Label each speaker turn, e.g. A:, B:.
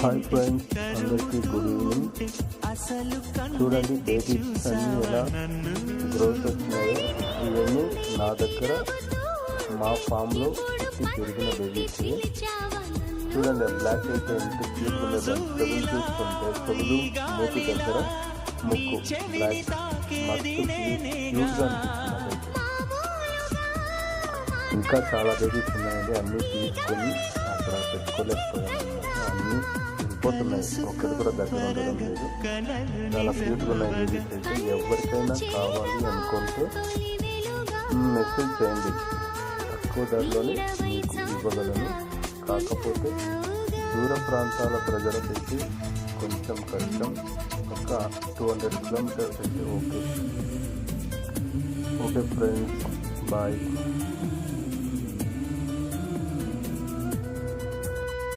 A: Hi friends, అందరికీ good evening. చూడండి babies అన్నీ ఎలా గ్రోత్ వచ్చినాయో. ఇవన్నీ నా దగ్గర మా ఫామ్లో పుట్టి పెరిగిన బేబీస్. చూడండి బ్లాక్ అయితే ఎంత క్యూట్ ఉన్నదో. చెవులు చూసుకుంటే చెవులు మూతి దగ్గర ముక్కు బ్లాక్ మస్తు క్యూట్గా అనిపిస్తుంది. ఇంకా చాలా బేబీస్ ఉన్నాయండి. అన్నీ తీసుకొని అక్కడ పెట్టుకోలేకపోయాను. అన్నీ వెళ్ళిపోతున్నాయి, ఒక్కటి కూడా దగ్గర ఉండడం లేదు. చాలా క్యూట్గా ఉన్నాయి బేబీస్ అయితే. ఎవరికైనా కావాలి అనుకుంటే మెసేజ్ చేయండి, తక్కువ ధరలోనే మీకు ఇవ్వగలను. కాకపోతే దూర ప్రాంతాల ప్రజలకైతే కొంచెం కష్టం. ఒక 200 కిలోమీటర్స్ అయితే ఓకే. Okay friends, bye.